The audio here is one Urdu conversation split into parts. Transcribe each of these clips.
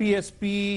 PSP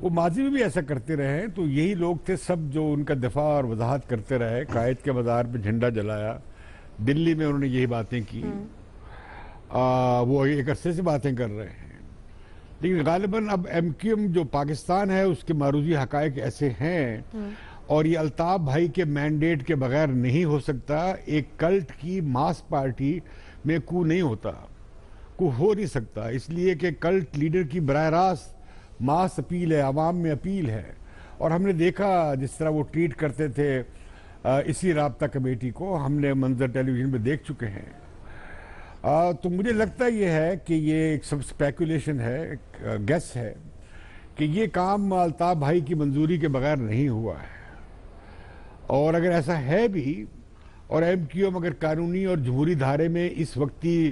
وہ ماضی میں بھی ایسا کرتے رہے ہیں، تو یہی لوگ تھے سب جو ان کا دفاع اور وضاحت کرتے رہے. قائد کے مزار پہ جھنڈا جلایا، دلی میں انہوں نے یہی باتیں کی. وہ ایک عرصے سے باتیں کر رہے ہیں. لیکن غالباً اب ایم کیو ایم جو پاکستان ہے اس کے معروضی حقائق ایسے ہیں، اور یہ الطاف بھائی کے مینڈیٹ کے بغیر نہیں ہو سکتا. ایک کلٹ کی ماس پارٹی میں کو نہیں ہوتا، کو ہو نہیں سکتا، اس لیے کہ کلٹ لیڈر کی براہ راست ماس اپیل ہے، عوام میں اپیل ہے. اور ہم نے دیکھا جس طرح وہ ٹریٹ کرتے تھے اسی رابطہ کمیٹی کو، ہم نے منظر ٹیلی ویژن پہ دیکھ چکے ہیں. تو مجھے لگتا یہ ہے کہ یہ ایک سب سپیکولیشن ہے، ایک گیس ہے کہ یہ کام الطاف بھائی کی منظوری کے بغیر نہیں ہوا ہے. اور اگر ایسا ہے بھی، اور ایم کیو ایم اگر قانونی اور جمہوری دھارے میں اس وقتی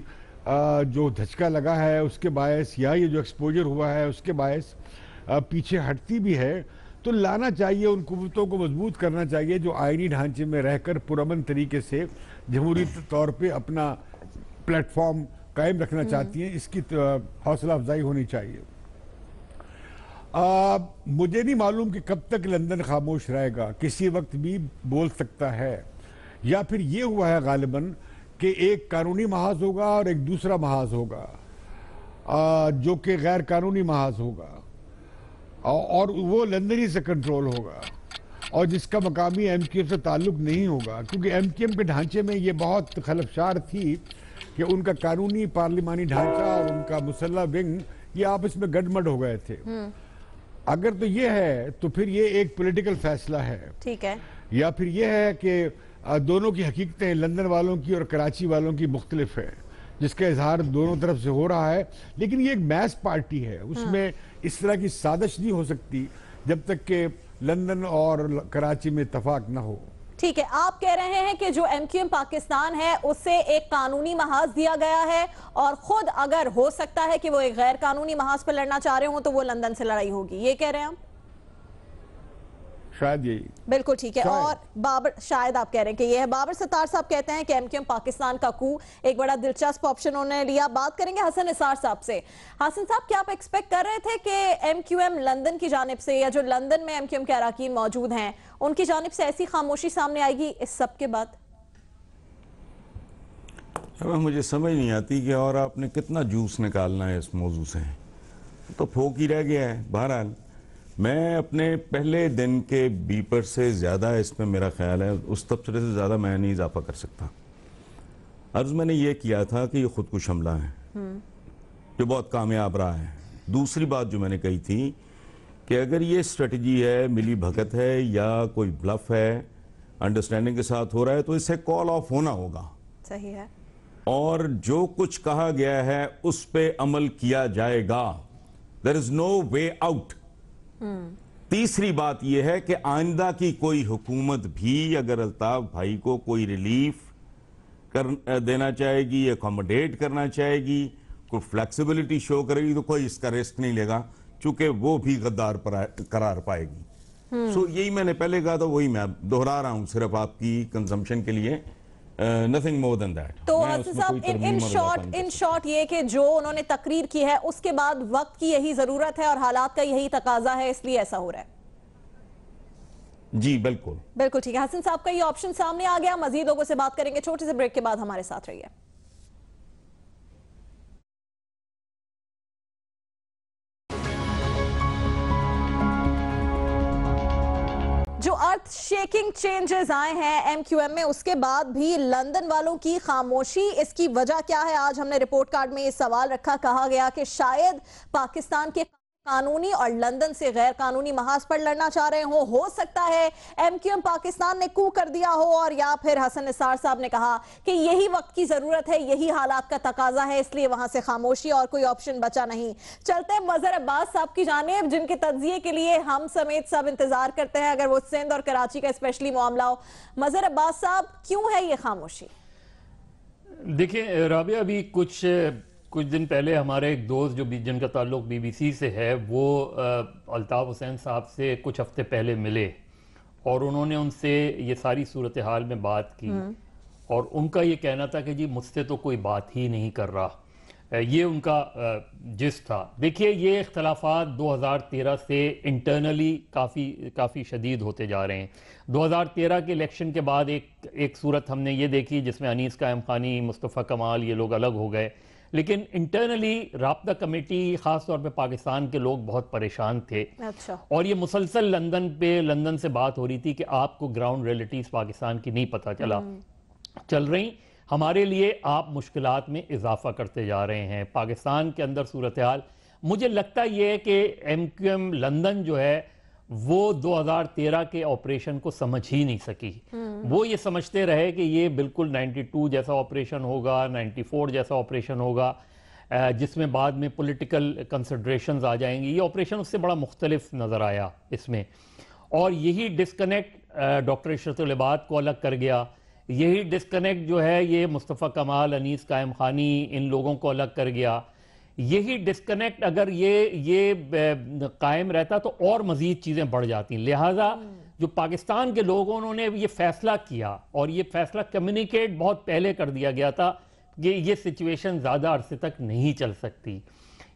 جو دھچکا لگا ہے اس کے باعث، یا یہ جو ایکسپوجر ہوا ہے اس کے باعث پیچھے ہٹتی بھی ہے، تو لانا چاہیے، ان قوتوں کو مضبوط کرنا چاہیے جو آئینی ڈھانچے میں رہ کر پرامن طریقے سے جمہوری طور پہ اپنا پلیٹ فارم قائم رکھنا چاہتی ہیں. اس کی حوصلہ افزائی ہونی چاہیے. مجھے نہیں معلوم کہ کب تک لندن خاموش رہے گا، کسی وقت بھی بول سکتا ہے. یا پھر یہ ہوا ہے غالباً کہ ایک قانونی محاذ ہوگا اور ایک دوسرا محاذ ہوگا جو کہ غیر قانونی محاذ ہوگا، اور وہ لندن ہی سے کنٹرول ہوگا، اور جس کا مقامی ایم کیو ایم سے تعلق نہیں ہوگا. کیونکہ ایم کیو ایم کے ڈھانچے میں یہ بہت خلفشار تھی کہ ان کا قانونی پارلیمانی ڈھانچہ اور ان کا مسلح ونگ یہ آپس میں گڈمڈ ہو گئے تھے. اگر تو یہ ہے تو پھر یہ ایک پولیٹیکل فیصلہ ہے. ٹھیک ہے. یا پھر یہ ہے کہ دونوں کی حقیقتیں لندن والوں کی اور کراچی والوں کی مختلف ہے، جس کا اظہار دونوں طرف سے ہو رہا ہے. لیکن یہ ایک میس پارٹی ہے، اس میں اس طرح کی سازش نہیں ہو سکتی جب تک کہ لندن اور کراچی میں اتفاق نہ ہو. ٹھیک ہے، آپ کہہ رہے ہیں کہ جو ایم کیو ایم پاکستان ہے اسے ایک قانونی محاذ دیا گیا ہے، اور خود اگر ہو سکتا ہے کہ وہ ایک غیر قانونی محاذ پر لڑنا چاہ رہے ہوں تو وہ لندن سے لڑائی ہوگی، یہ کہہ رہے ہیں ہم؟ شاید یہی. بالکل ٹھیک ہے. اور بابر، شاید آپ کہہ رہے ہیں کہ یہ ہے. بابر ستار صاحب کہتے ہیں کہ ایم کیو ایم پاکستان کا کو ایک بڑا دلچسپ آپشن انہوں نے لیا. بات کریں گے حسن نثار صاحب سے. حسن صاحب، کیا آپ ایکسپیکٹ کر رہے تھے کہ ایم کیو ایم لندن کی جانب سے، یا جو لندن میں ایم کیو ایم کے اراکین موجود ہیں ان کی جانب سے ایسی خاموشی سامنے آئے گی اس سب کے بعد؟ مجھے سمجھ نہیں آتی کہ اور آپ نے کتنا جوس نکالنا ہے اس موضوع سے، تو پھوک ہی رہ گیا ہے. بہرحال میں اپنے پہلے دن کے بیپر سے زیادہ، اس میں میرا خیال ہے اس تبصرے سے زیادہ میں نہیں اضافہ کر سکتا. عرض میں نے یہ کیا تھا کہ یہ خودکش حملہ ہے جو بہت کامیاب رہا ہے. دوسری بات جو میں نے کہی تھی کہ اگر یہ اسٹریٹجی ہے، ملی بھگت ہے یا کوئی بلف ہے، انڈرسٹینڈنگ کے ساتھ ہو رہا ہے، تو اسے کال آف ہونا ہوگا. صحیح ہے. اور جو کچھ کہا گیا ہے اس پہ عمل کیا جائے گا. there is no way out. تیسری بات یہ ہے کہ آئندہ کی کوئی حکومت بھی اگر الطاف بھائی کو کوئی ریلیف دینا چاہے گی، اکوموڈیٹ کرنا چاہے گی، کوئی فلیکسیبلٹی شو کرے گی، تو کوئی اس کا رسک نہیں لے گا، چونکہ وہ بھی غدار قرار پائے گی. سو یہی میں نے پہلے کہا تھا، وہی میں دہرا رہا ہوں صرف آپ کی کنزمپشن کے لیے. nothing more than that. تو حسن صاحب، ان شارٹ یہ کہ جو انہوں نے تقریر کی ہے اس کے بعد وقت کی یہی ضرورت ہے اور حالات کا یہی تقاضا ہے، اس لیے ایسا ہو رہا ہے. جی بالکل بالکل ٹھیک ہے. حسن صاحب کا یہ آپشن سامنے آ گیا. مزید لوگوں سے بات کریں گے چھوٹے سے بریک کے بعد. ہمارے ساتھ رہیے. جو ارتھ شیکنگ چینجز آئے ہیں ایم کیو ایم میں، اس کے بعد بھی لندن والوں کی خاموشی، اس کی وجہ کیا ہے؟ آج ہم نے رپورٹ کارڈ میں یہ سوال رکھا. کہا گیا کہ شاید پاکستان کے قانونی اور لندن سے غیر قانونی محاذ پر لڑنا چاہ رہے ہوں. ہو سکتا ہے ایم کیو ایم پاکستان نے کو کر دیا ہو، اور یا پھر حسن نثار صاحب نے کہا کہ یہی وقت کی ضرورت ہے، یہی حالات کا تقاضا ہے، اس لیے وہاں سے خاموشی اور کوئی آپشن بچا نہیں. چلتے ہیں مظہر عباس صاحب کی جانب، جن کے تجزیے کے لیے ہم سمیت سب انتظار کرتے ہیں اگر وہ سندھ اور کراچی کا اسپیشلی معاملہ ہو. مظہر عباس صاحب، کیوں ہے یہ خاموشی؟ دیکھیں رابعہ، ابھی کچھ دن پہلے ہمارے ایک دوست جو جن کا تعلق بی بی سی سے ہے، وہ الطاف حسین صاحب سے کچھ ہفتے پہلے ملے اور انہوں نے ان سے یہ ساری صورتحال میں بات کی، اور ان کا یہ کہنا تھا کہ جی مجھ سے تو کوئی بات ہی نہیں کر رہا. یہ ان کا جس تھا. دیکھیے یہ اختلافات 2013 سے انٹرنلی کافی شدید ہوتے جا رہے ہیں. 2013 کے الیکشن کے بعد ایک صورت ہم نے یہ دیکھی جس میں انیس قائم خانی، مصطفیٰ کمال یہ لوگ الگ ہو گئے، لیکن انٹرنلی رابطہ کمیٹی خاص طور پہ پاکستان کے لوگ بہت پریشان تھے. اچھا. اور یہ مسلسل لندن سے بات ہو رہی تھی کہ آپ کو گراؤنڈ ریئلٹیز پاکستان کی نہیں پتہ چل رہی، ہمارے لیے آپ مشکلات میں اضافہ کرتے جا رہے ہیں. پاکستان کے اندر صورتحال مجھے لگتا یہ ہے کہ ایم کیو ایم لندن جو ہے وہ 2013 کے آپریشن کو سمجھ ہی نہیں سکی. وہ یہ سمجھتے رہے کہ یہ بالکل 92 جیسا آپریشن ہوگا، 94 جیسا آپریشن ہوگا جس میں بعد میں پولیٹیکل کنسیڈریشنز آ جائیں گی. یہ آپریشن اس سے بڑا مختلف نظر آیا اس میں، اور یہی ڈسکنیکٹ ڈاکٹر عشرت العباد کو الگ کر گیا. یہی ڈسکنیکٹ جو ہے یہ مصطفیٰ کمال، انیس قائم خانی ان لوگوں کو الگ کر گیا. یہی ڈسکنیکٹ اگر یہ قائم رہتا تو اور مزید چیزیں بڑھ جاتی. لہٰذا جو پاکستان کے لوگوں انہوں نے یہ فیصلہ کیا، اور یہ فیصلہ کمیونیکیٹ بہت پہلے کر دیا گیا تھا کہ یہ سچویشن زیادہ عرصے تک نہیں چل سکتی،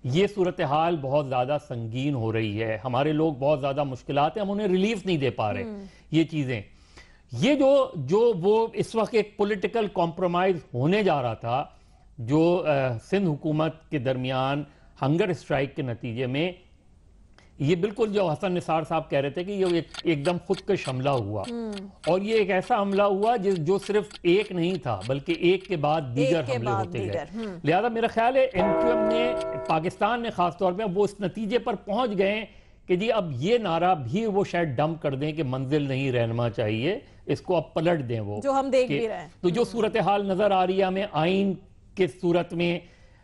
یہ صورتحال بہت زیادہ سنگین ہو رہی ہے، ہمارے لوگ بہت زیادہ مشکلات ہیں، ہم انہیں ریلیف نہیں دے پا رہے. یہ چیزیں یہ جو وہ اس وقت ایک پولیٹیکل کمپرومائز ہونے جا رہا تھا جو سندھ حکومت کے درمیان ہنگر اسٹرائک کے نتیجے میں، یہ بالکل جو حسن نثار صاحب کہہ رہے تھے کہ یہ ایک دم خودکش حملہ ہوا، اور یہ ایک ایسا حملہ ہوا جو صرف ایک نہیں تھا بلکہ ایک کے بعد دیگر حملے ہوتے گئے. لہذا میرا خیال ہے ایم کیو ایم نے، پاکستان نے خاص طور پہ وہ اس نتیجے پر پہنچ گئے کہ جی اب یہ نعرہ بھی وہ شاید ڈمپ کر دیں کہ منزل نہیں رہنما چاہیے، اس کو اب پلٹ دیں. وہ جو ہم دیکھ بھی رہے ہیں. تو جو صورتحال نظر آ رہی ہے ہمیں آئین کے صورت میں،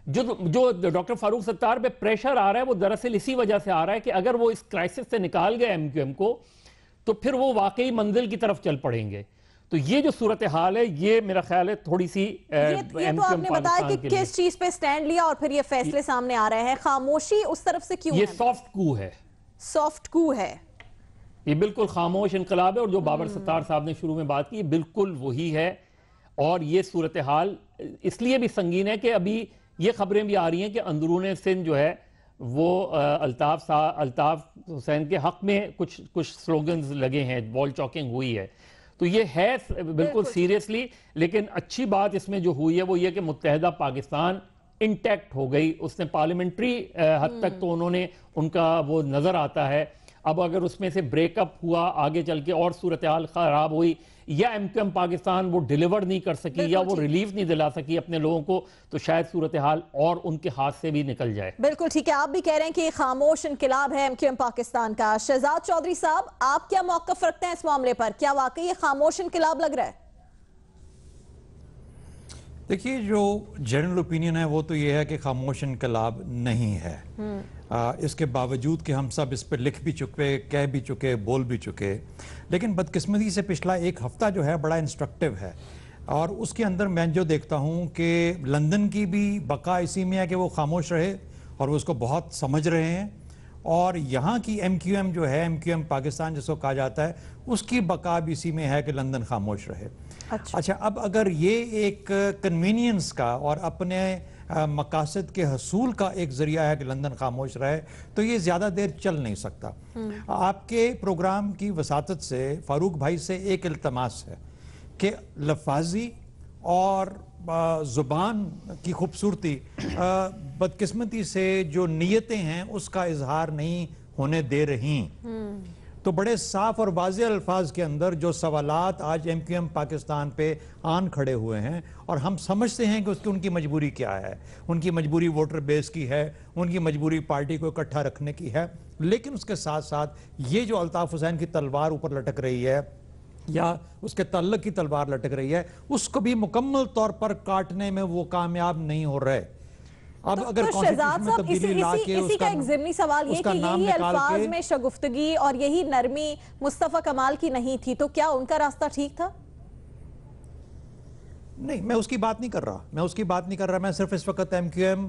جو ڈاکٹر فاروق ستار پہ پریشر آ رہا ہے، وہ دراصل اسی وجہ سے آ رہا ہے کہ اگر وہ اس کرائسس سے نکال گئے ایم کیو ایم کو تو پھر وہ واقعی منزل کی طرف چل پڑیں گے. تو یہ جو صورتحال ہے یہ میرا خیال ہے تھوڑی سی یہ تو آپ نے بتایا کہ کس چیز پہ سٹینڈ لیا اور پھر یہ فیصلے سامنے آ رہے ہیں. خاموشی اس طرف سے کیوں ہے؟ یہ سافٹ کو ہے. سافٹ کو ہے، یہ بالکل خاموش انقلاب ہے. اور جو بابر ستار صاحب نے شروع میں بات کی بالکل وہی ہے. اور یہ صورتحال اس لیے بھی سنگین ہے کہ ابھی یہ خبریں بھی آ رہی ہیں کہ اندرون سندھ جو ہے وہ الطاف حسین کے حق میں کچھ سلوگنز لگے ہیں، وال چاکنگ ہوئی ہے. تو یہ ہے بالکل سیریسلی. لیکن اچھی بات اس میں جو ہوئی ہے وہ یہ کہ متحدہ پاکستان انٹیکٹ ہو گئی. اس نے پارلیمنٹری حد تک تو انہوں نے ان کا وہ نظر آتا ہے. اب اگر اس میں سے بریک اپ ہوا آگے چل کے اور صورتحال خراب ہوئی، یا ایم کیو ایم پاکستان وہ ڈیلیور نہیں کر سکی یا وہ ریلیف نہیں دلا سکی اپنے لوگوں کو، تو شاید صورتحال اور ان کے ہاتھ سے بھی نکل جائے. بالکل ٹھیک ہے. آپ بھی کہہ رہے ہیں کہ یہ خاموش انقلاب ہے ایم کیو ایم پاکستان کا. شہزاد چودھری صاحب، آپ کیا موقف رکھتے ہیں اس معاملے پر؟ کیا واقعی یہ خاموش انقلاب لگ رہا ہے؟ دیکھیے جو جنرل اوپینین ہے وہ تو یہ ہے کہ خاموش انقلاب نہیں ہے. اس کے باوجود کہ ہم سب اس پہ لکھ بھی چکے، کہہ بھی چکے، بول بھی چکے، لیکن بدقسمتی سے پچھلا ایک ہفتہ جو ہے بڑا انسٹرکٹیو ہے. اور اس کے اندر میں جو دیکھتا ہوں کہ لندن کی بھی بقا اسی میں ہے کہ وہ خاموش رہے اور وہ اس کو بہت سمجھ رہے ہیں، اور یہاں کی ایم کیو ایم جو ہے، ایم کیو ایم پاکستان جس کو کہا جاتا ہے، اس کی بقا بھی اسی میں ہے کہ لندن خاموش رہے. اچھا اب اگر یہ ایک کنوینئنس کا اور اپنے مقاصد کے حصول کا ایک ذریعہ ہے کہ لندن خاموش رہے، تو یہ زیادہ دیر چل نہیں سکتا. آپ کے پروگرام کی وساطت سے فاروق بھائی سے ایک التماس ہے کہ لفاظی اور زبان کی خوبصورتی بدقسمتی سے جو نیتیں ہیں اس کا اظہار نہیں ہونے دے رہی. تو بڑے صاف اور واضح الفاظ کے اندر جو سوالات آج ایم کیو ایم پاکستان پہ آن کھڑے ہوئے ہیں، اور ہم سمجھتے ہیں کہ ان کی مجبوری کیا ہے. ان کی مجبوری ووٹر بیس کی ہے، ان کی مجبوری پارٹی کو اکٹھا رکھنے کی ہے، لیکن اس کے ساتھ ساتھ یہ جو الطاف حسین کی تلوار اوپر لٹک رہی ہے یا اس کے تعلق کی تلوار لٹک رہی ہے، اس کو بھی مکمل طور پر کاٹنے میں وہ کامیاب نہیں ہو رہے. اب اگر شہزاد صاحب اسی کا ایک ضمنی سوال یہ کہ یہی الفاظ میں شگفتگی اور یہی نرمی مصطفیٰ کمال کی نہیں تھی، تو کیا ان کا راستہ ٹھیک تھا؟ نہیں، میں اس کی بات نہیں کر رہا. میں صرف اس وقت ایم کیو ایم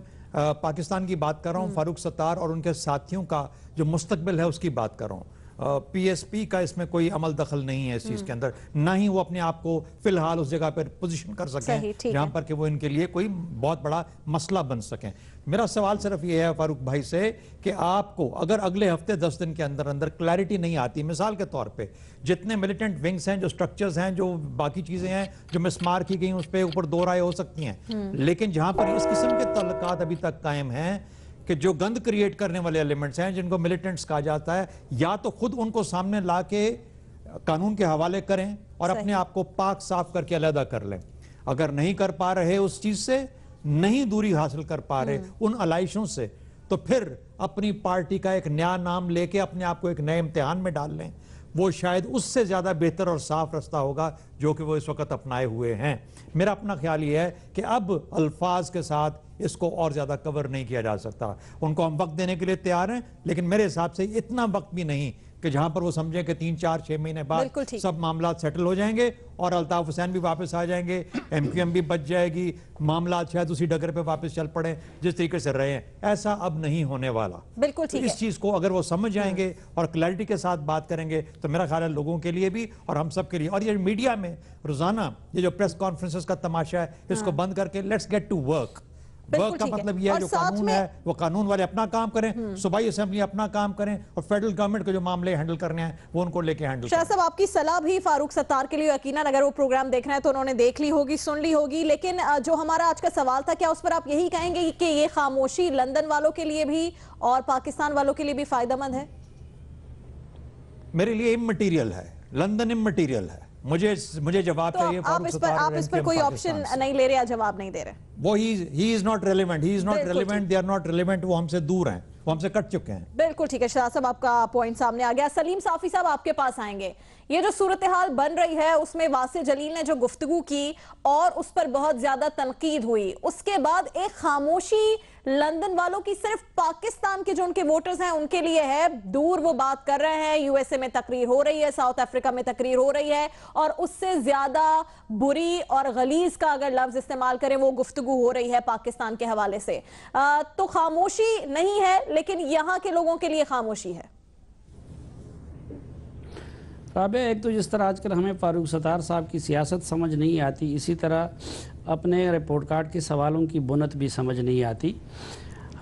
پاکستان کی بات کر رہا ہوں. فاروق ستار اور ان کے ساتھیوں کا جو مستقبل ہے اس کی بات کر رہا ہوں. PSP کا اس میں کوئی عمل دخل نہیں ہے اس چیز کے اندر، نہ ہی وہ اپنے آپ کو فی الحال اس جگہ پر پوزیشن کر سکیں جہاں پر کہ وہ ان کے لیے کوئی بہت بڑا مسئلہ بن سکیں۔ میرا سوال صرف یہ ہے فاروق بھائی سے کہ آپ کو اگر اگلے ہفتے 10 دن کے اندر اندر کلیئرٹی نہیں آتی، مثال کے طور پہ جتنے ملیٹنٹ ونگز ہیں، جو سٹرکچرز ہیں، جو باقی چیزیں ہیں جو مسمار کی گئی اس پہ اوپر دو رائے ہو سکتی ہیں، لیکن جہاں پر اس قسم کے تعلقات ابھی تک قائم ہیں کہ جو گند کریٹ کرنے والے ایلیمنٹس ہیں جن کو ملیٹنٹس کہا جاتا ہے، یا تو خود ان کو سامنے لا کے قانون کے حوالے کریں اور اپنے آپ کو پاک صاف کر کے علیحدہ کر لیں۔ اگر نہیں کر پا رہے اس چیز سے، نہیں دوری حاصل کر پا رہے ان علائشوں سے، تو پھر اپنی پارٹی کا ایک نیا نام لے کے اپنے آپ کو ایک نئے امتحان میں ڈال لیں۔ وہ شاید اس سے زیادہ بہتر اور صاف رستہ ہوگا جو کہ وہ اس وقت اپنائے ہوئے ہیں۔ میرا اپنا خیال یہ ہے کہ اب الفاظ کے ساتھ اس کو اور زیادہ کور نہیں کیا جا سکتا۔ ان کو ہم وقت دینے کے لیے تیار ہیں، لیکن میرے حساب سے اتنا وقت بھی نہیں کہ جہاں پر وہ سمجھیں کہ 3 4 6 مہینے بعد سب معاملات سیٹل ہو جائیں گے اور الطاف حسین بھی واپس آ جائیں گے، MQM بھی بچ جائے گی، معاملات شاید اسی ڈگر پہ واپس چل پڑیں جس طریقے سے رہے ہیں۔ ایسا اب نہیں ہونے والا۔ بالکل ٹھیک ہے۔ اس چیز کو اگر وہ سمجھ جائیں گے اور کلیئرٹی کے ساتھ بات کریں گے تو میرا خیال ہے لوگوں کے لیے بھی اور ہم سب کے لیے، اور یہ میڈیا میں روزانہ یہ جو پریس کانفرنسز کا تماشا ہے اس کو بند کر کے let's get to work. Work کا مطلب یہ ہے جو قانون ہے وہ قانون والے اپنا کام کریں، صوبائی اسمبلی اپنا کام کریں، اور فیڈرل گورنمنٹ کے جو معاملے ہینڈل کرنے ہیں وہ ان کو لے کے ہینڈل کریں۔ شاہ صاحب، آپ کی صلاح بھی فاروق ستار کے لیے یقیناً اگر وہ پروگرام دیکھ رہے ہیں تو انہوں نے دیکھ لی ہوگی، سن لی ہوگی، لیکن جو ہمارا آج کا سوال تھا، کیا اس پر آپ یہی کہیں گے کہ یہ خاموشی لندن والوں کے لیے بھی اور پاکستان والوں کے لیے بھی فائدہ مند ہے؟ میرے لیے امٹیریل ہے، لندن امٹیریل ہے۔ مجھے جواب چاہیے فاروق ستار، آپ اس پر کوئی آپشن نہیں لے رہے یا جواب نہیں دے رہے؟ وہ he is not relevant, he is not relevant, they are not relevant, وہ ہم سے دور ہیں، وہ ہم سے کٹ چکے ہیں۔ بالکل ٹھیک ہے شاہ صاحب، آپ کا پوائنٹ سامنے آ گیا۔ سلیم صافی صاحب، آپ کے پاس آئیں گے۔ یہ جو صورتحال بن رہی ہے اس میں واسع جلیل نے جو گفتگو کی اور اس پر بہت زیادہ تنقید ہوئی، اس کے بعد ایک خاموشی لندن والوں کی صرف پاکستان کے جو ان کے ووٹرز ہیں ان کے لیے ہے۔ دور وہ بات کر رہے ہیں، USA میں تقریر ہو رہی ہے، ساؤتھ افریقہ میں تقریر ہو رہی ہے، اور اس سے زیادہ بری اور غلیظ کا اگر لفظ استعمال کریں وہ گفتگو ہو رہی ہے پاکستان کے حوالے سے۔ تو خاموشی نہیں ہے، لیکن یہاں کے لوگوں کے لیے خاموشی ہے۔ رابعہ، ایک تو جس طرح آج کل ہمیں فاروق ستار صاحب کی سیاست سمجھ نہیں آتی، اسی طرح اپنے رپورٹ کارڈ کے سوالوں کی بنت بھی سمجھ نہیں آتی۔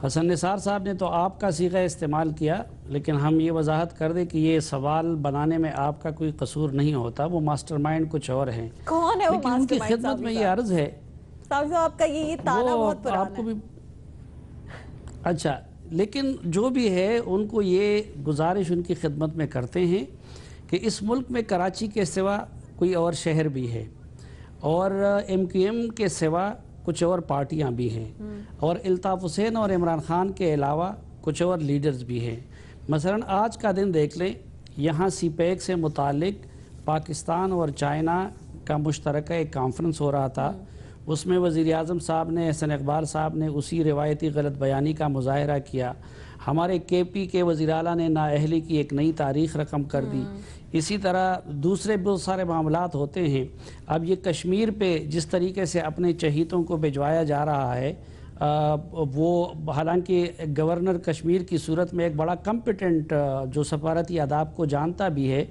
حسن نثار صاحب نے تو آپ کا صیغہ استعمال کیا، لیکن ہم یہ وضاحت کر دیں کہ یہ سوال بنانے میں آپ کا کوئی قصور نہیں ہوتا، وہ ماسٹر مائنڈ کچھ اور ہیں۔ کون ہے وہ لیکن ان کی خدمت میں یہ عرض ہے، صاحب آپ کا یہ تانا بہت پرانا ہے۔ اچھا، لیکن جو بھی ہے ان کو یہ گزارش ان کی خدمت میں کرتے ہیں کہ اس ملک میں کراچی کے سوا کوئی اور شہر بھی ہے، اور MQM کے سوا کچھ اور پارٹیاں بھی ہیں، اور الطاف حسین اور عمران خان کے علاوہ کچھ اور لیڈرز بھی ہیں۔ مثلا آج کا دن دیکھ لیں، یہاں CPEC سے متعلق پاکستان اور چائنا کا مشترکہ ایک کانفرنس ہو رہا تھا، اس میں وزیر اعظم صاحب نے، حسن اقبال صاحب نے اسی روایتی غلط بیانی کا مظاہرہ کیا۔ ہمارے KP کے وزیر اعلیٰ نے نااہلی کی ایک نئی تاریخ رقم کر دی۔ اسی طرح دوسرے بہت سارے معاملات ہوتے ہیں۔ اب یہ کشمیر پہ جس طریقے سے اپنے چہیتوں کو بھجوایا جا رہا ہے، وہ حالانکہ گورنر کشمیر کی صورت میں ایک بڑا کمپیٹنٹ جو سفارتی آداب کو جانتا بھی ہے،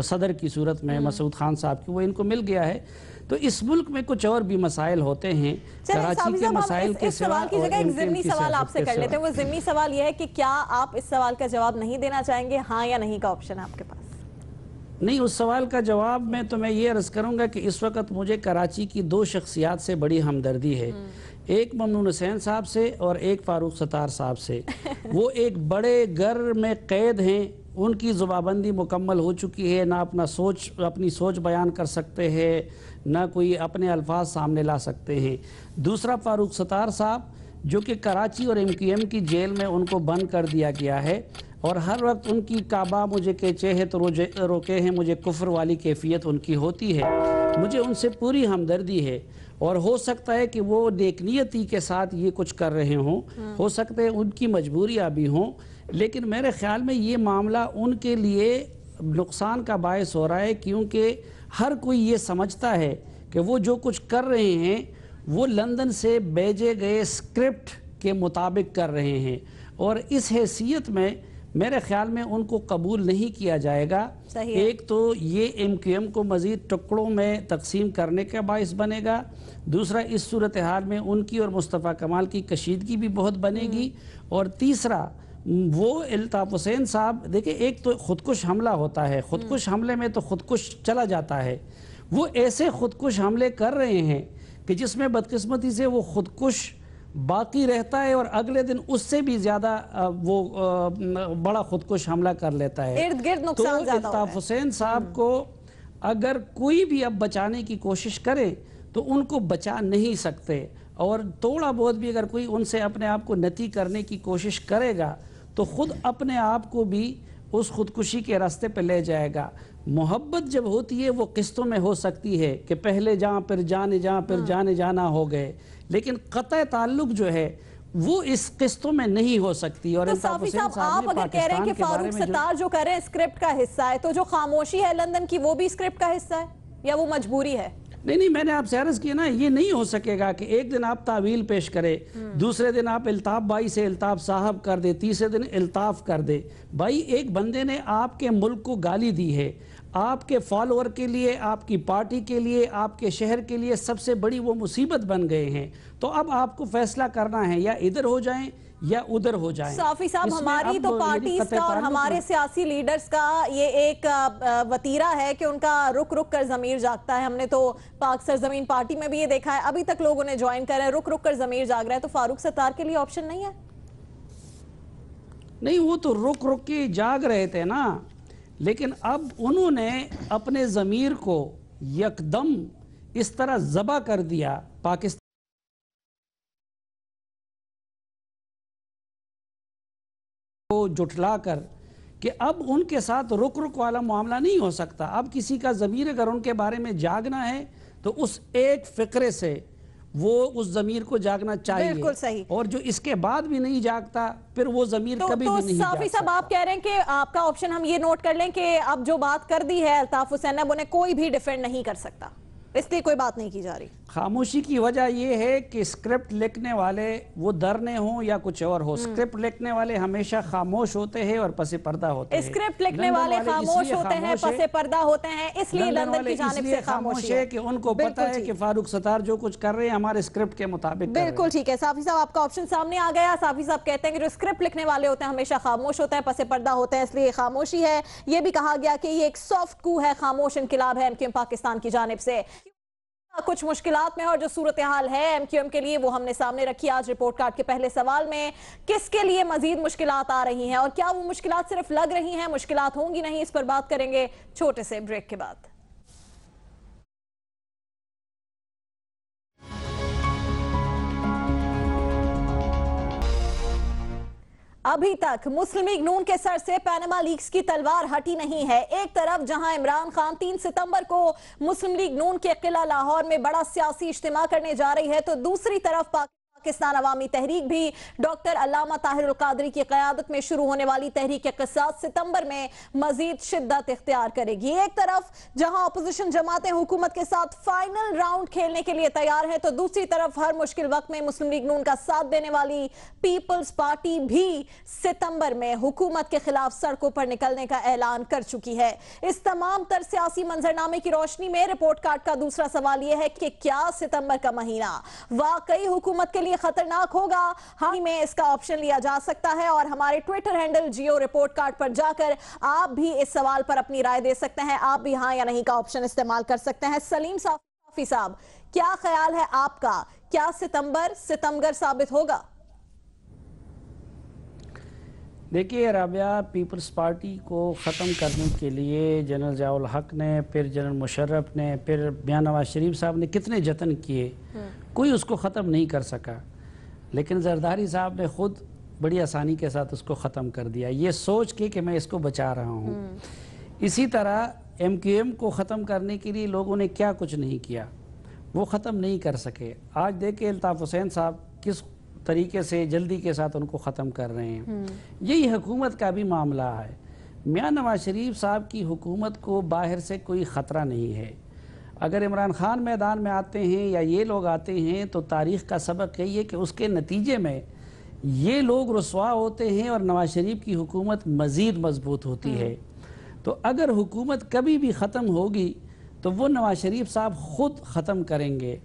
صدر کی صورت میں مسعود خان صاحب کی، وہ ان کو مل گیا ہے۔ تو اس ملک میں کچھ اور بھی مسائل ہوتے ہیں، کراچی کے مسائل کے سوا، سوال کی جگہ ایک ضمنی سوال آپ سے کر لیتے ہیں۔ وہ ضمنی سوال یہ ہے کہ کیا آپ اس سوال کا جواب نہیں دینا چاہیں گے؟ ہاں یا نہیں کا آپشن ہے آپ کے پاس؟ نہیں، اس سوال کا جواب میں تو میں یہ عرض کروں گا کہ اس وقت مجھے کراچی کی 2 شخصیات سے بڑی ہمدردی ہے، ایک ممنون حسین صاحب سے اور ایک فاروق ستار صاحب سے۔ وہ ایک بڑے گھر میں قید ہیں، ان کی زبانبندی مکمل ہو چکی ہے، نہ اپنی سوچ بیان کر سکتے ہیں، نہ کوئی اپنے الفاظ سامنے لا سکتے ہیں۔ دوسرا فاروق ستار صاحب، جو کہ کراچی اور MQM کی جیل میں ان کو بند کر دیا گیا ہے، اور ہر وقت ان کی کعبہ مجھے کہ چہت روکے ہیں، مجھے کفر والی کیفیت ان کی ہوتی ہے۔ مجھے ان سے پوری ہمدردی ہے، اور ہو سکتا ہے کہ وہ نیک نیتی کے ساتھ یہ کچھ کر رہے ہوں، ہو سکتا ہے ان کی مجبوریاں بھی ہوں، لیکن میرے خیال میں یہ معاملہ ان کے لیے نقصان کا باعث ہو رہا ہے، کیونکہ ہر کوئی یہ سمجھتا ہے کہ وہ جو کچھ کر رہے ہیں وہ لندن سے بھیجے گئے اسکرپٹ کے مطابق کر رہے ہیں، اور اس حیثیت میں میرے خیال میں ان کو قبول نہیں کیا جائے گا. ایک تو یہ ایم کیو ایم کو مزید ٹکڑوں میں تقسیم کرنے کا باعث بنے گا, دوسرا اس صورتحال میں ان کی اور مصطفیٰ کمال کی کشیدگی بھی بہت بنے گی, اور تیسرا وہ الطاف حسین صاحب دیکھیں ایک تو خودکش حملہ ہوتا ہے, خودکش حملے میں تو خودکش چلا جاتا ہے, وہ ایسے خودکش حملے کر رہے ہیں کہ جس میں بدقسمتی سے وہ خودکش باقی رہتا ہے اور اگلے دن اس سے بھی زیادہ وہ بڑا خودکش حملہ کر لیتا ہے. تو الطاف حسین صاحب کو اگر کوئی بھی اب بچانے کی کوشش کرے تو ان کو بچا نہیں سکتے, اور تھوڑا بہت بھی اگر کوئی ان سے اپنے آپ کو نتی کرنے کی کوشش کرے گا تو خود اپنے آپ کو بھی اس خودکشی کے راستے پہ لے جائے گا. محبت جب ہوتی ہے وہ قسطوں میں ہو سکتی ہے کہ پہلے جہاں پھر جانے جہاں پھر جانے جانا ہو گئے, لیکن قطع تعلق جو ہے وہ اس قسطوں میں نہیں ہو سکتی. اور صافی صاحب آپ اگر کہہ رہے ہیں کہ فاروق ستار جو کر رہے ہیں اسکرپٹ کا حصہ ہے, تو جو خاموشی ہے لندن کی وہ بھی اسکرپٹ کا حصہ ہے یا وہ مجبوری ہے؟ نہیں, میں نے آپ سے عرض کیا نا, یہ نہیں ہو سکے گا کہ ایک دن آپ تعویل پیش کرے, دوسرے دن آپ الطاف بھائی سے الطاف صاحب کر دے, تیسرے دن الطاف کر دے. بھائی ایک بندے نے آپ کے ملک کو گالی دی ہے, آپ کے فالوور کے لیے, آپ کی پارٹی کے لیے, آپ کے شہر کے لیے سب سے بڑی وہ مصیبت بن گئے ہیں, تو اب آپ کو فیصلہ کرنا ہے یا ادھر ہو جائیں یا ادھر ہو جائیں. صافی صاحب ہماری تو پارٹیز کا اور ہمارے سیاسی لیڈرز کا یہ ایک وطیرہ ہے کہ ان کا رک رک کر ضمیر جاگتا ہے. ہم نے تو پاک سرزمین پارٹی میں بھی یہ دیکھا ہے, ابھی تک لوگوں نے جوائن کر رہے ہیں, رک رک کر ضمیر جاگ رہا ہے. تو فاروق ستار کے لیے آپشن نہیں ہے؟ نہیں, وہ تو رک رک کے جاگ رہے تھے نا, لیکن اب انہوں نے اپنے ضمیر کو یکدم اس طرح ذبح کر دیا پاکستان کو جھٹلا کر کہ اب ان کے ساتھ رک رک والا معاملہ نہیں ہو سکتا. اب کسی کا ضمیر اگر ان کے بارے میں جاگنا ہے تو اس ایک فقرے سے وہ اس ضمیر کو جاگنا چاہیے. بالکل صحیح. اور جو اس کے بعد بھی نہیں جاگتا پھر وہ ضمیر کبھی بھی نہیں جاگ سکتا. صافی صاحب آپ کہہ رہے ہیں کہ آپ کا آپشن ہم یہ نوٹ کر لیں کہ اب جو بات کر دی ہے الطاف حسین اب انہیں کوئی بھی ڈیفینڈ نہیں کر سکتا, اس لیے کوئی بات نہیں کی جا رہی. خاموشی کی وجہ یہ ہے کہ اسکرپٹ لکھنے والے وہ درنے ہوں یا کچھ اور ہو, اسکرپٹ لکھنے والے ہمیشہ خاموش ہوتے ہیں اور پس پردہ ہوتے ہیں. اسکرپٹ لکھنے والے خاموش ہوتے ہیں, پس پردہ ہوتے ہیں, اس لیے لندن کی جانب سے خاموشی ہے کہ ان کو پتہ ہے کہ فاروق ستار جو کچھ کر رہے ہیں ہمارے اسکرپٹ کے مطابق. بالکل ٹھیک ہے صافی صاحب, آپ کا آپشن سامنے آ گیا. صافی صاحب کہتے ہیں کہ جو اسکرپٹ لکھنے والے ہوتے ہیں ہمیشہ خاموش ہوتے ہیں, پس پردہ ہوتے ہیں, اس لیے خاموشی ہے. یہ بھی کہا گیا کہ یہ ایک سافٹ کو ہے, خاموش انقلاب ہے ایم کیو ایم پاکستان کی جانب سے. کچھ مشکلات میں اور جو صورتحال ہے ایم کیو ایم کے لیے وہ ہم نے سامنے رکھی آج رپورٹ کارڈ کے پہلے سوال میں. کس کے لیے مزید مشکلات آ رہی ہیں اور کیا وہ مشکلات صرف لگ رہی ہیں, مشکلات ہوں گی نہیں, اس پر بات کریں گے چھوٹے سے بریک کے بعد. ابھی تک مسلم لیگ نون کے سر سے پیناما لیکس کی تلوار ہٹی نہیں ہے. ایک طرف جہاں عمران خان 3 ستمبر کو مسلم لیگ نون کے قلعہ لاہور میں بڑا سیاسی اجتماع کرنے جا رہی ہے, تو دوسری طرف پاکستان عوامی تحریک بھی ڈاکٹر علامہ طاہر القادری کی قیادت میں شروع ہونے والی تحریک قصاص ستمبر میں مزید شدت اختیار کرے گی. ایک طرف جہاں اپوزیشن جماعتیں حکومت کے ساتھ فائنل راؤنڈ کھیلنے کے لیے تیار ہیں, تو دوسری طرف ہر مشکل وقت میں مسلم لیگ نون کا ساتھ دینے والی پیپلز پارٹی بھی ستمبر میں حکومت کے خلاف سڑکوں پر نکلنے کا اعلان کر چکی ہے. اس تمام تر سیاسی منظرنامے کی روشنی میں رپورٹ کارڈ کا دوسرا سوال یہ ہے کہ کیا ستمبر کا مہینہ واقعی حکومت کے لیے خطرناک ہوگا؟ ہاں میں اس کا آپشن لیا جا سکتا ہے, اور ہمارے Twitter handle Geo report card پر جا کر آپ بھی اس سوال پر اپنی رائے دے سکتے ہیں. آپ بھی ہاں یا نہیں کا آپشن استعمال کر سکتے ہیں. سلیم صافی صاحب, کیا خیال ہے آپ کا, کیا ستمبر ستمگر ثابت ہوگا؟ دیکھیے رابعہ, پیپلز پارٹی کو ختم کرنے کے لیے جنرل ضیاء الحق نے, پھر جنرل مشرف نے, پھر میاں نواز شریف صاحب نے کتنے جتن کیے, کوئی اس کو ختم نہیں کر سکا. لیکن زرداری صاحب نے خود بڑی آسانی کے ساتھ اس کو ختم کر دیا, یہ سوچ کے کہ میں اس کو بچا رہا ہوں. اسی طرح ایم کیو ایم کو ختم کرنے کے لیے لوگوں نے کیا کچھ نہیں کیا, وہ ختم نہیں کر سکے. آج دیکھیں الطاف حسین صاحب کس طریقے سے جلدی کے ساتھ ان کو ختم کر رہے ہیں. یہی حکومت کا بھی معاملہ ہے. میاں نواز شریف صاحب کی حکومت کو باہر سے کوئی خطرہ نہیں ہے. اگر عمران خان میدان میں آتے ہیں یا یہ لوگ آتے ہیں تو تاریخ کا سبق یہی ہے کہ اس کے نتیجے میں یہ لوگ رسوا ہوتے ہیں اور نواز شریف کی حکومت مزید مضبوط ہوتی ہے. تو اگر حکومت کبھی بھی ختم ہوگی تو وہ نواز شریف صاحب خود ختم کریں گے.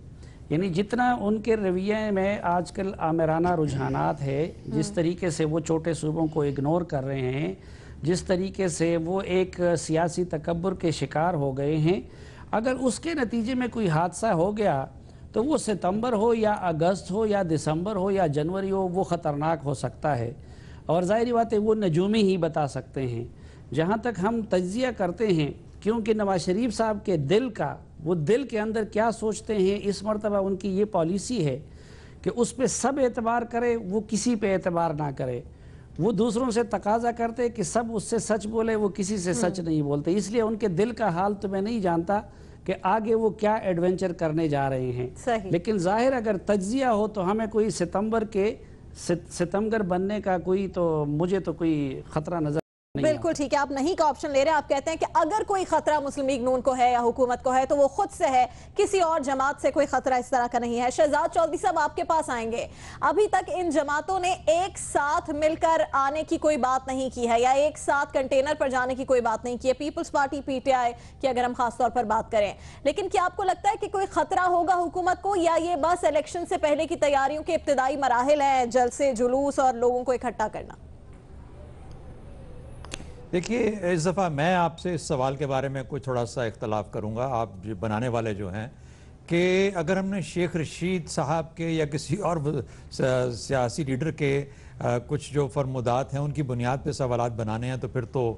یعنی جتنا ان کے رویے میں آج کل آمرانہ رجحانات ہے، جس طریقے سے وہ چھوٹے صوبوں کو اگنور کر رہے ہیں، جس طریقے سے وہ ایک سیاسی تکبر کے شکار ہو گئے ہیں، اگر اس کے نتیجے میں کوئی حادثہ ہو گیا تو وہ ستمبر ہو یا اگست ہو یا دسمبر ہو یا جنوری ہو، وہ خطرناک ہو سکتا ہے. اور ظاہری بات ہے وہ نجومی ہی بتا سکتے ہیں. جہاں تک ہم تجزیہ کرتے ہیں، کیونکہ نواز شریف صاحب کے دل کا، وہ دل کے اندر کیا سوچتے ہیں، اس مرتبہ ان کی یہ پالیسی ہے کہ اس پہ سب اعتبار کرے، وہ کسی پہ اعتبار نہ کرے. وہ دوسروں سے تقاضا کرتے کہ سب اس سے سچ بولے، وہ کسی سے سچ نہیں بولتے. اس لیے ان کے دل کا حال تو میں نہیں جانتا کہ آگے وہ کیا ایڈونچر کرنے جا رہے ہیں. لیکن ظاہر اگر تجزیہ ہو تو ہمیں کوئی ستمگر بننے کا کوئی، تو مجھے تو کوئی خطرہ نظر. بالکل ٹھیک ہے، آپ نہیں کا آپشن لے رہے، آپ کہتے ہیں کہ اگر کوئی خطرہ مسلم لیگ نون کو ہے یا حکومت کو ہے تو وہ خود سے ہے، کسی اور جماعت سے کوئی خطرہ اس طرح کا نہیں ہے. شہزاد چودھری صاحب آپ کے پاس آئیں گے. ابھی تک ان جماعتوں نے ایک ساتھ مل کر آنے کی کوئی بات نہیں کی ہے، یا ایک ساتھ کنٹینر پر جانے کی کوئی بات نہیں کی ہے، Peoples Party P T I کی اگر ہم خاص طور پر بات کریں. لیکن کیا آپ کو لگتا ہے کہ کوئی خطرہ ہوگا حکومت کو، یا یہ بس الیکشن سے پہلے کی تیاریوں کے ابتدائی مراحل ہیں، جلسے جلوس اور لوگوں کو اکٹھا کرنا؟ دیکھیے، اس دفعہ میں آپ سے اس سوال کے بارے میں کوئی تھوڑا سا اختلاف کروں گا. آپ بنانے والے جو ہیں کہ اگر ہم نے شیخ رشید صاحب کے یا کسی اور سیاسی لیڈر کے کچھ جو فرمودات ہیں ان کی بنیاد پہ سوالات بنانے ہیں تو پھر تو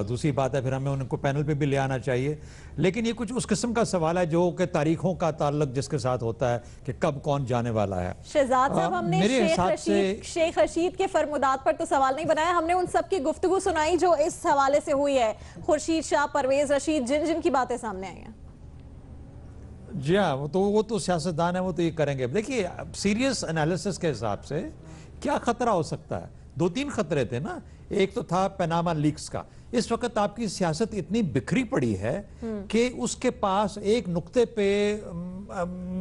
دوسری بات ہے، پھر ہمیں ان کو پینل پہ بھی لے آنا چاہیے. لیکن یہ کچھ اس قسم کا سوال ہے جو کہ تاریخوں کا تعلق جس کے ساتھ ہوتا ہے کہ کب کون جانے والا ہے. شہزاد صاحب، ہم نے شیخ رشید کے فرمودات پر تو سوال نہیں بنایا، ہم نے ان سب کی گفتگو سنائی جو اس حوالے سے ہوئی ہے، خورشید شاہ، پرویز رشید، جن کی باتیں سامنے آئی ہیں. جی ہاں، وہ تو سیاستدان ہیں، وہ تو یہ کریں گے. دیکھیے، سیریس انالیسس کے حساب سے کیا خطرہ ہو سکتا ہے؟ 2-3 خطرے تھے نا. ایک تو تھا پیناما لیکس کا. اس وقت آپ کی سیاست اتنی بکھری پڑی ہے کہ اس کے پاس ایک نقطے پہ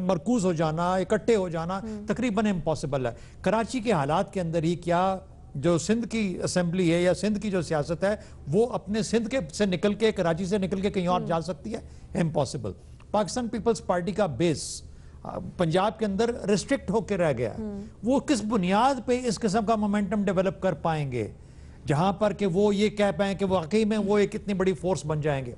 مرکوز ہو جانا، اکٹھے ہو جانا تقریباً امپاسبل ہے. کراچی کے حالات کے اندر ہی کیا جو سندھ کی اسمبلی ہے یا سندھ کی جو سیاست ہے وہ اپنے سندھ سے نکل کے، کراچی سے نکل کے کہیں اور جا سکتی ہے؟ امپاسبل. پاکستان پیپلز پارٹی کا بیس پنجاب کے اندر ریسٹرکٹ ہو کے رہ گیا. وہ کس بنیاد پہ اس قسم کا مومنٹم ڈیولپ کر پائیں گے جہاں پر کہ وہ یہ کہہ پائیں کہ واقعی میں وہ ایک اتنی بڑی فورس بن جائیں گے؟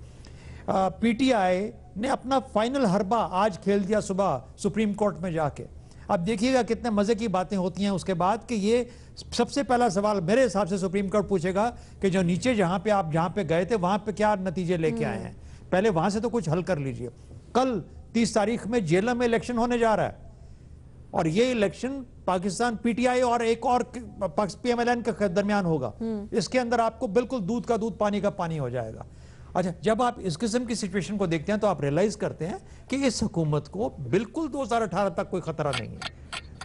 پی ٹی آئی نے اپنا فائنل حربہ آج کھیل دیا صبح سپریم کورٹ میں جا کے. اب دیکھیے گا کتنے مزے کی باتیں ہوتی ہیں اس کے بعد کہ یہ سب سے پہلا سوال میرے حساب سے سپریم کورٹ پوچھے گا کہ جو نیچے جہاں پہ گئے تھے وہاں پہ کیا نتیجے لے کے آئے ہیں، پہلے وہاں سے تو کچھ حل کر لیجئے. کل 30 تاریخ میں جیلم میں الیکشن ہونے جا رہا ہے، اور یہ الیکشن پاکستان پی ٹی آئی اور ایک اور پی ایم ایل این کے درمیان ہوگا. اس کے اندر آپ کو بالکل دودھ کا دودھ پانی کا پانی ہو جائے گا. اچھا، جب آپ اس قسم کی سچویشن کو دیکھتے ہیں تو آپ ریلائز کرتے ہیں کہ اس حکومت کو بالکل 2018 تک کوئی خطرہ نہیں ہے.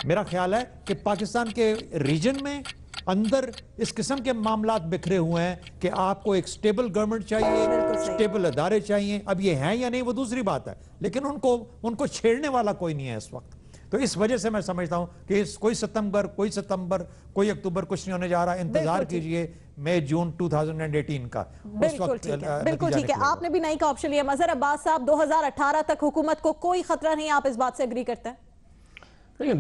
میرا خیال ہے کہ پاکستان کے ریجن میں اندر اس قسم کے معاملات بکھرے ہوئے ہیں کہ آپ کو ایک سٹیبل گورنمنٹ چاہیے، سٹیبل ادارے چاہیے. اب یہ ہیں یا نہیں وہ دوسری بات ہے، لیکن ان کو چھیڑنے والا کوئی نہیں ہے اس وقت. تو اس وجہ سے میں سمجھتا ہوں کہ کوئی ستمبر کوئی اکتوبر کچھ نہیں ہونے جا رہا. انتظار کیجئے مئی جون 2018 کا. بالکل ٹھیک ہے. آپ نے بھی نہیں کا آپشن لیا. مظہر عباس صاحب، 2018 تک حکومت کو کوئی خطرہ نہیں، آپ اس بات سے اگری کرتے ہیں؟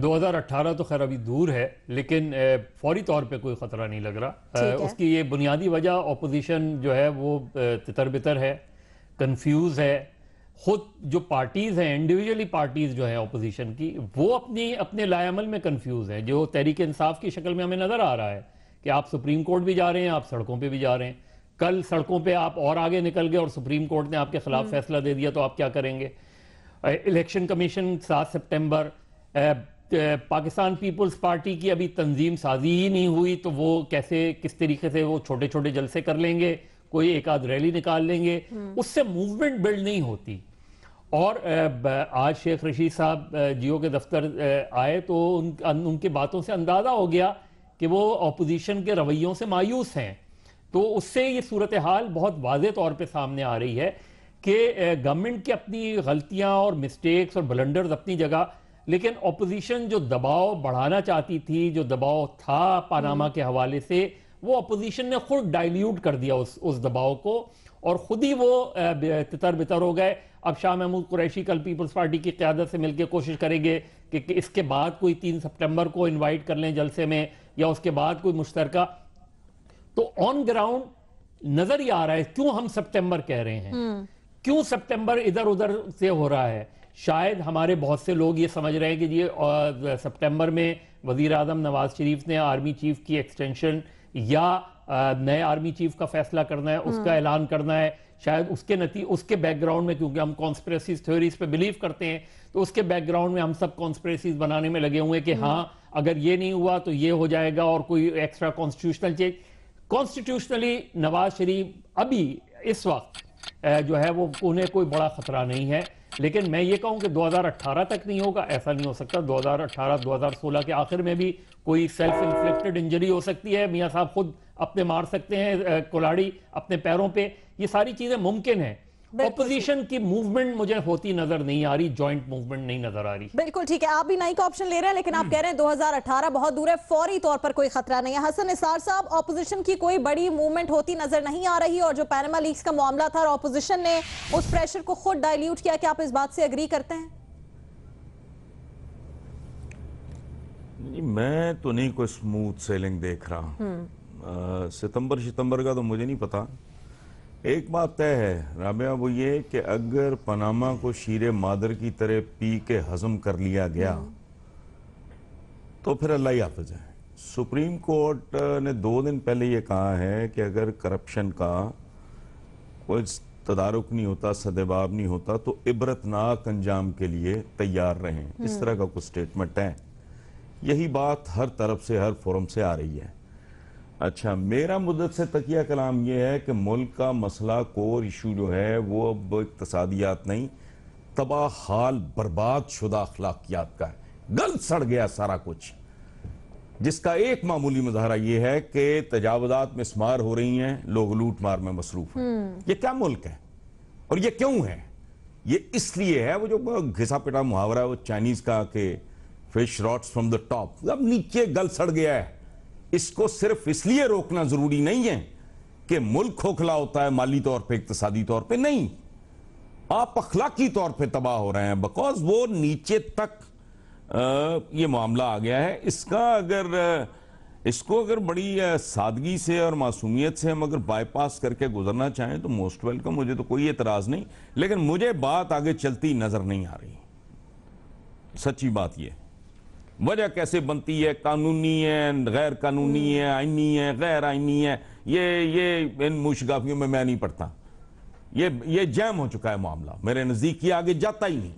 2018 تو خیر ابھی دور ہے، لیکن فوری طور پہ کوئی خطرہ نہیں لگ رہا. اس کی یہ بنیادی وجہ اپوزیشن جو ہے وہ تتر بتر ہے، کنفیوز ہے. خود جو پارٹیز ہیں، انڈیویجولی پارٹیز جو ہیں اپوزیشن کی، وہ اپنے لائے عمل میں کنفیوز ہیں. جو تحریک انصاف کی شکل میں ہمیں نظر آ رہا ہے کہ آپ سپریم کورٹ بھی جا رہے ہیں، آپ سڑکوں پہ بھی جا رہے ہیں. کل سڑکوں پہ آپ اور آگے نکل گئے اور سپریم کورٹ نے آپ کے خلاف فیصلہ دے دیا تو آپ کیا کریں گے؟ Election commission 7 September, Pakistan Peoples Party کی ابھی تنظیم سازی ہی نہیں ہوئی تو وہ کس طریقے سے وہ چھوٹے چھوٹے جلسے کر لیں گے، کوئی ایک آدھ ریلی نکال لیں گے، اس سے موومنٹ بلڈ نہیں ہوتی. اور آج شیخ رشید صاحب جیو کے دفتر آئے تو ان کی باتوں سے اندازہ ہو گیا کہ وہ اپوزیشن کے رویوں سے مایوس ہیں. تو اس سے یہ صورتحال بہت واضح طور پہ سامنے آ رہی ہے کہ گورنمنٹ کی اپنی غلطیاں اور مسٹیکس اور بلنڈرز اپنی جگہ، لیکن اپوزیشن جو دباؤ بڑھانا چاہتی تھی, جو دباؤ تھا پاناما کے حوالے سے, وہ اپوزیشن نے خود ڈائلیوٹ کر دیا اس دباؤ کو, اور خود ہی وہ تتر بتر ہو گئے. اب شاہ محمود قریشی کل پیپلز پارٹی کی قیادت سے مل کے کوشش کریں گے کہ اس کے بعد کوئی 3 سپٹمبر کو انوائٹ کر لیں جلسے میں, یا اس کے بعد کوئی مشترکہ. تو آن گراؤنڈ نظر ہی آ رہا ہے کیوں ہم سپٹمبر کہہ رہے ہیں, کیوں سپٹمبر ادھر ادھر سے ہو رہا ہے. شاید ہمارے بہت سے لوگ یہ سمجھ رہے ہیں کہ یہ سپٹمبر میں وزیر اعظم نواز شریف نے آرمی چیف کی ایکسٹینشن یا نئے آرمی چیف کا فیصلہ کرنا ہے, اس کا اعلان کرنا ہے. شاید اس کے بیک گراؤنڈ میں, کیونکہ ہم کانسپریسیز تھیوریز پہ بلیو کرتے ہیں, تو اس کے بیک گراؤنڈ میں ہم سب کانسپریسیز بنانے میں لگے ہوئے کہ ہاں اگر یہ نہیں ہوا تو یہ ہو جائے گا, اور کوئی extra constitutional change. Constitutionally Nawaz Sharif ابھی اس وقت جو ہے وہ انہیں کوئی بڑا خطرہ نہیں ہے. لیکن میں یہ کہوں کہ 2018 تک نہیں ہوگا, ایسا نہیں ہو سکتا. 2018-2016 کے آخر میں بھی کوئی سیلف انفلیکٹڈ انجری ہو سکتی ہے, میاں صاحب خود اپنے مار سکتے ہیں کلاڑی اپنے پیروں پہ, یہ ساری چیزیں ممکن ہیں. اپوزیشن کی موومنٹ مجھے ہوتی نظر نہیں آ رہی, جوائنٹ موومنٹ نہیں نظر آ رہی. بالکل ٹھیک ہے, آپ بھی نئی کا آپشن لے رہے ہیں, لیکن آپ کہہ رہے ہیں 2018 بہت دور ہے, فوری طور پر کوئی خطرہ نہیں ہے. حسن نثار صاحب, اپوزیشن کی کوئی بڑی موومنٹ ہوتی نظر نہیں آ رہی, اور جو پیناما لیکس کا معاملہ تھا اور اپوزیشن نے اس پریشر کو خود ڈائلیوٹ کیا, کہ آپ اس بات سے ایگری کرتے ہیں؟ میں تو نہیں کوئی سموتھ سیلنگ دیکھ رہا. ستمبر کا تو مجھے نہیں پتا. ایک بات طے ہے رابعہ, وہ یہ کہ اگر پاناما کو شیر مادر کی طرح پی کے ہضم کر لیا گیا تو پھر اللہ ہی حافظ ہے. سپریم کورٹ نے 2 دن پہلے یہ کہا ہے کہ اگر کرپشن کا کوئی تدارک نہیں ہوتا, سدباب نہیں ہوتا, تو عبرتناک انجام کے لیے تیار رہیں. اس طرح کا کچھ سٹیٹمنٹ ہے. یہی بات ہر طرف سے, ہر فورم سے آ رہی ہے. اچھا, میرا مدت سے تکیہ کلام یہ ہے کہ ملک کا مسئلہ کور ایشو جو ہے وہ اب اقتصادیات نہیں, تباہ حال برباد شدہ اخلاقیات کا ہے. گل سڑ گیا سارا کچھ, جس کا ایک معمولی مظاہرہ یہ ہے کہ تجاوزات مسمار ہو رہی ہیں, لوگ لوٹ مار میں مصروف ہیں. یہ کیا ملک ہے اور یہ کیوں ہے؟ یہ اس لیے ہے, وہ جو گھسا پٹا محاورہ ہے وہ چائنیز کا کہ fish rots from the top, اب نیچے گل سڑ گیا ہے. اس کو صرف اس لیے روکنا ضروری نہیں ہے کہ ملک کھوکھلا ہوتا ہے مالی طور پہ, اقتصادی طور پہ نہیں, آپ اخلاقی طور پہ تباہ ہو رہے ہیں, بیکاز وہ نیچے تک یہ معاملہ آ گیا ہے. اس کو اگر بڑی سادگی سے اور معصومیت سے ہم اگر بائی پاس کر کے گزرنا چاہیں تو موسٹ ویلکم, مجھے تو کوئی اعتراض نہیں. لیکن مجھے بات آگے چلتی نظر نہیں آ رہی, سچی بات یہ. وجہ کیسے بنتی ہے, قانونی ہے, غیر قانونی ہے, آئینی ہے, غیر آئینی ہے, یہ ان موشگافیوں میں نہیں پڑتا. یہ جیم ہو چکا ہے معاملہ, میرے نزدیک یہ آگے جاتا ہی نہیں,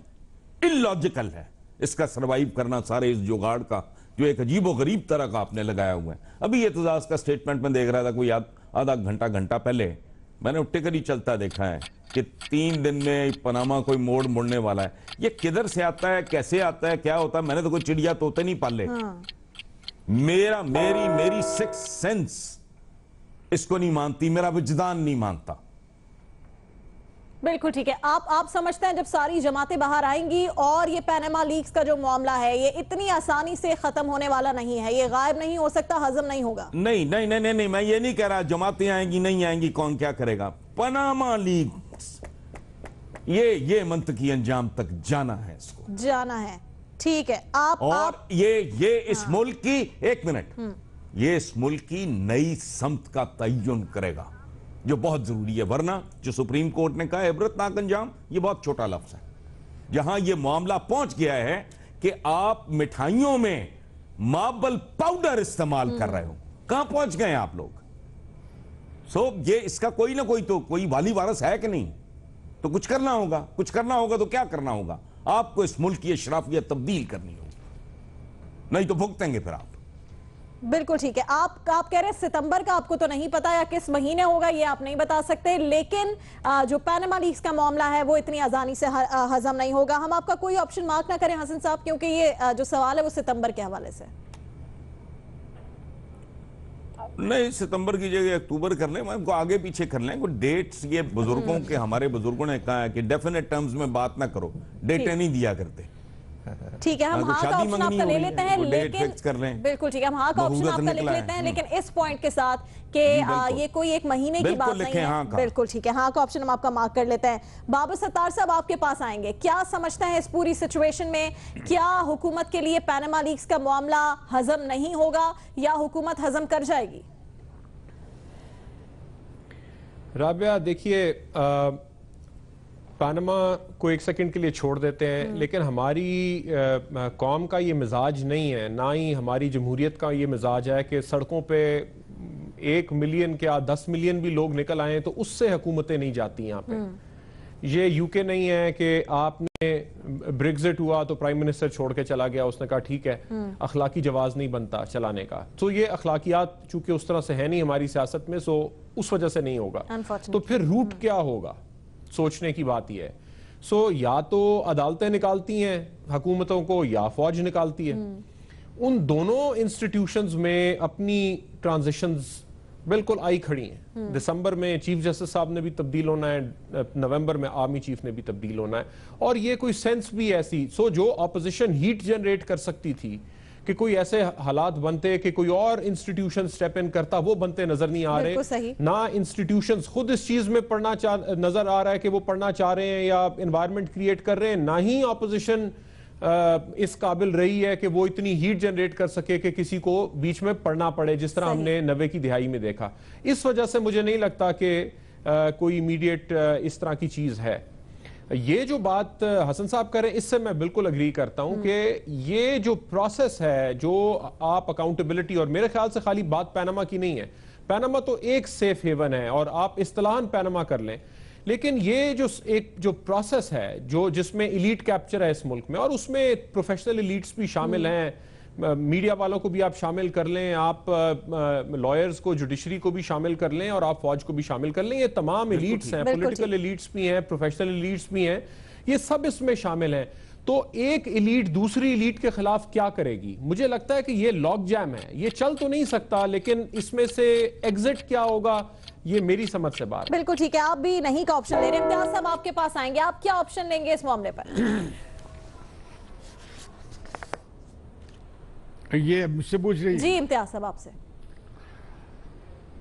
اللاجیکل ہے اس کا سروائیو کرنا سارے اس جوگاڑ کا جو ایک عجیب و غریب طرح کا آپ نے لگایا ہوا ہے. ابھی اعتزاز کا سٹیٹمنٹ میں دیکھ رہا تھا کوئی آدھا گھنٹہ پہلے, میں نے ٹکر ہی چلتا دیکھا ہے کہ 3 دن میں پاناما کوئی موڑنے والا ہے. یہ کدھر سے آتا ہے, کیسے آتا ہے, کیا ہوتا ہے؟ میں نے تو کوئی چڑیا طوطے نہیں پالے. میری سکس سینس اس کو نہیں مانتی, میرا وجدان نہیں مانتا. بالکل ٹھیک ہے. آپ سمجھتے ہیں جب ساری جماعتیں باہر آئیں گی اور یہ پیناما لیکس کا جو معاملہ ہے یہ اتنی آسانی سے ختم ہونے والا نہیں ہے, یہ غائب نہیں ہو سکتا, ہضم نہیں ہوگا؟ نہیں, میں یہ نہیں کہہ رہا جماعتیں آئیں گی نہیں آئیں گی, کون کیا کرے گا. پاناما لیکس یہ منطقی انجام تک جانا ہے, اس کو جانا ہے. ٹھیک ہے. اور یہ اس ملک کی, ایک منٹ, یہ اس ملک کی نئی سمت کا تعین کرے گا جو بہت ضروری ہے. ورنہ جو سپریم کورٹ نے کہا عبرتناک انجام, یہ بہت چھوٹا لفظ ہے. جہاں یہ معاملہ پہنچ گیا ہے کہ آپ مٹھائیوں میں ماربل پاؤڈر استعمال کر رہے ہو, کہاں پہنچ گئے آپ لوگ؟ یہ اس کا کوئی نہ کوئی والی وارث ہے کہ نہیں؟ تو کچھ کرنا ہوگا. تو کیا کرنا ہوگا؟ آپ کو اس ملک کی اشرافیت تبدیل کرنی ہوگی, نہیں تو بھگتیں گے پھر آپ. بالکل ٹھیک ہے. آپ کہہ رہے ہیں ستمبر کا آپ کو تو نہیں پتا یا کس مہینے ہوگا یہ آپ نہیں بتا سکتے, لیکن جو پیناما لیکس کا معاملہ ہے وہ اتنی آسانی سے ہضم نہیں ہوگا. ہم آپ کا کوئی آپشن مارک نہ کریں حسن صاحب, کیونکہ یہ جو سوال ہے وہ ستمبر کے حوالے سے. نہیں, ستمبر کی جگہ اکتوبر کر لیں, کو آگے پیچھے کر لیں. کوئی ڈیٹس یہ بزرگوں کے, ہمارے بزرگوں نے کہا ہے کہ ڈیفینٹ ٹرمز میں بات نہ کرو, ڈیٹیں نہیں دیا کرتے. ٹھیک ہے, ہم ہاں کا آپشن آپ کا لے لیتے ہیں, لیکن بالکل ٹھیک ہے, ہم ہاں کا آپشن آپ کا لے لیتے ہیں, لیکن اس پوائنٹ کے ساتھ کہ یہ کوئی ایک مہینے کی بات نہیں ہے. بالکل ٹھیک ہے, ہاں کا آپشن ہم آپ کا مارک کر لیتے ہیں. بابر ستار صاحب آپ کے پاس آئیں گے, کیا سمجھتے ہیں اس پوری سچویشن میں, کیا حکومت کے لیے پیناما لیکس کا معاملہ ہضم نہیں ہوگا یا حکومت ہضم کر جائے گی؟ رابعہ دیکھیے, پاناما کو ایک سیکنڈ کے لیے چھوڑ دیتے ہیں, لیکن ہماری قوم کا یہ مزاج نہیں ہے, نہ ہی ہماری جمہوریت کا یہ مزاج ہے کہ سڑکوں پہ 1 ملین کیا 10 ملین بھی لوگ نکل آئیں تو اس سے حکومتیں نہیں جاتی یہاں پہ. یہ یو کے نہیں ہے کہ آپ نے بریگزٹ ہوا تو پرائم منسٹر چھوڑ کے چلا گیا, اس نے کہا ٹھیک ہے اخلاقی جواز نہیں بنتا چلانے کا. تو یہ اخلاقیات چونکہ اس طرح سے ہے نہیں ہماری سیاست میں, سو اس وجہ سے نہیں ہوگا. تو پھر روٹ کیا ہوگا, سوچنے کی بات یہ ہے. سو یا تو عدالتیں نکالتی ہیں حکومتوں کو یا فوج نکالتی ہے. ان دونوں انسٹیٹیوشنز میں اپنی ٹرانزیشنز بالکل آئی کھڑی ہیں. دسمبر میں چیف جسٹس صاحب نے بھی تبدیل ہونا ہے, نومبر میں آرمی چیف نے بھی تبدیل ہونا ہے, اور یہ کوئی سینس بھی ایسی. سو جو اپوزیشن ہیٹ جنریٹ کر سکتی تھی کہ کوئی ایسے حالات بنتے کہ کوئی اور انسٹیٹیوشن سٹیپ ان کرتا, وہ بنتے نظر نہیں آ رہے. نہ انسٹیٹیوشنز خود اس چیز میں پڑھنا نظر آ رہا ہے کہ وہ پڑھنا چاہ رہے ہیں یا انوائرمنٹ کریٹ کر رہے ہیں, نہ ہی اپوزیشن اس قابل رہی ہے کہ وہ اتنی ہیٹ جنریٹ کر سکے کہ کسی کو بیچ میں پڑھنا پڑے, جس طرح ہم نے 90 کی دہائی میں دیکھا. اس وجہ سے مجھے نہیں لگتا کہ کوئی امیڈیٹ اس طرح کی چیز ہے. یہ جو بات حسن صاحب کریں اس سے میں بالکل اگری کرتا ہوں کہ یہ جو پروسیس ہے, جو آپ اکاؤنٹیبلٹی, اور میرے خیال سے خالی بات پیناما کی نہیں ہے, پیناما تو ایک سیف ہیون ہے اور آپ اصطلاحاً پیناما کر لیں, لیکن یہ جو پروسیس ہے جس میں ایلیٹ کیپچر ہے اس ملک میں, اور اس میں پروفیشنل ایلیٹس بھی شامل ہیں, میڈیا والوں کو بھی آپ شامل کر لیں, آپ لائرز کو, جوڈیشری کو بھی شامل کر لیں, اور آپ فوج کو بھی شامل کر لیں. یہ تمام ایلیٹس ہیں, پولیٹیکل ایلیٹس بھی ہیں, پروفیشنل ایلیٹس بھی ہیں, یہ سب اس میں شامل ہیں. تو ایک ایلیٹ دوسری ایلیٹ کے خلاف کیا کرے گی؟ مجھے لگتا ہے کہ یہ لاک جیم ہے, یہ چل تو نہیں سکتا, لیکن اس میں سے ایگزٹ کیا ہوگا یہ میری سمجھ سے بات. بالکل ٹھیک ہے, آپ بھی نہیں کا آپشن لے رہے ہیں. امتیاز صاحب آپ کے پاس آئیں گے, آپ کیا آپشن لیں گے اس معاملے پر؟ یہ مجھ سے پوچھ رہی ہے؟ جی امتیاز صاحب آپ سے.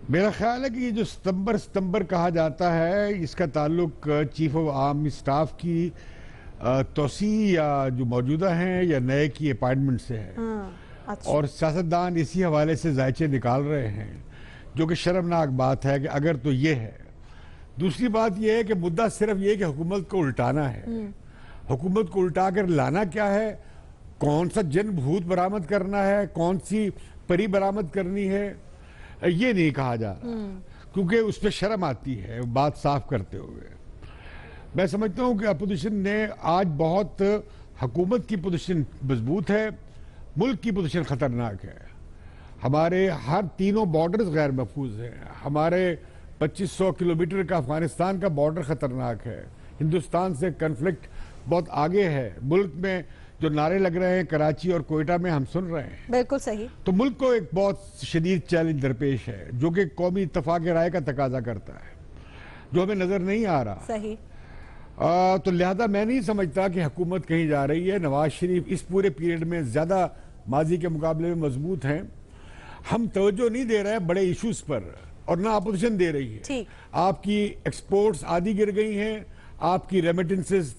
میرا خیال ہے کہ یہ جو ستمبر کہا جاتا ہے, اس کا تعلق چیف آف آرمی اسٹاف کی توسیع یا جو موجودہ ہیں یا نئے کی اپائنٹمنٹ سے ہے. اور سیاستدان اسی حوالے سے ذائچے نکال رہے ہیں, جو کہ شرمناک بات ہے کہ اگر تو یہ ہے. دوسری بات یہ ہے کہ مدعا صرف یہ کہ حکومت کو الٹانا ہے. حکومت کو الٹا کر لانا کیا ہے, کون سا جن بھوت برآمد کرنا ہے, کون سی پری برآمد کرنی ہے, یہ نہیں کہا جا رہا, کیونکہ اس پہ شرم آتی ہے بات صاف کرتے ہوئے. میں سمجھتا ہوں کہ اپوزیشن نے آج بہت, حکومت کی پوزیشن مضبوط ہے, ملک کی پوزیشن خطرناک ہے. ہمارے ہر تینوں بارڈرز غیر محفوظ ہیں. ہمارے 2500 کلومیٹر کا افغانستان کا بارڈر خطرناک ہے. ہندوستان سے کنفلکٹ بہت آگے ہے. ملک میں جو نعرے لگ رہے ہیں کراچی اور کوئٹہ میں ہم سن رہے ہیں. بالکل صحیح. تو ملک کو ایک بہت شدید چیلنج درپیش ہے, جو کہ قومی اتفاق رائے کا تقاضا کرتا ہے, جو ہمیں نظر نہیں آ رہا. صحیح. تو لہذا میں نہیں سمجھتا کہ حکومت کہیں جا رہی ہے. نواز شریف اس پورے پیریڈ میں زیادہ ماضی کے مقابلے میں مضبوط ہیں. ہم توجہ نہیں دے رہے ہیں بڑے ایشوز پر, اور نہ اپوزیشن دے رہی ہے. آپ کی ایکسپورٹس آدھی گر گئی ہیں, آپ کی ریمیٹنسز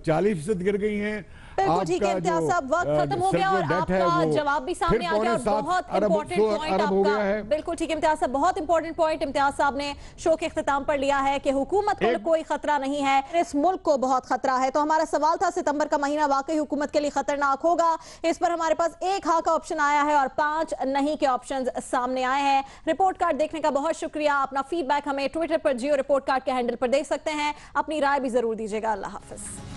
40% گر گئی ہیں. بالکل ٹھیک ہے امتیاز صاحب, وقت ختم ہو گیا اور آپ کا جواب بھی سامنے آ گیا, اور بہت امپورٹنٹ پوائنٹ آپ کا. بالکل ٹھیک ہے امتیاز صاحب, بہت امپورٹنٹ پوائنٹ امتیاز صاحب نے شو کے اختتام پر لیا ہے کہ حکومت کو کوئی خطرہ نہیں ہے, اس ملک کو بہت خطرہ ہے. تو ہمارا سوال تھا ستمبر کا مہینہ واقعی حکومت کے لیے خطرناک ہوگا؟ اس پر ہمارے پاس 1 ہاں کا آپشن آیا ہے اور 5 نہیں کے آپشنز سامنے آئے ہیں. رپورٹ کارڈ دیکھنے کا بہت شکریہ. اپنا فیڈ بیک ہمیں ٹویٹر پر جیو رپورٹ کارڈ کے ہینڈل پر دے سکتے ہیں. اپنی رائے بھی ضرور دیجیے گا. اللہ حافظ.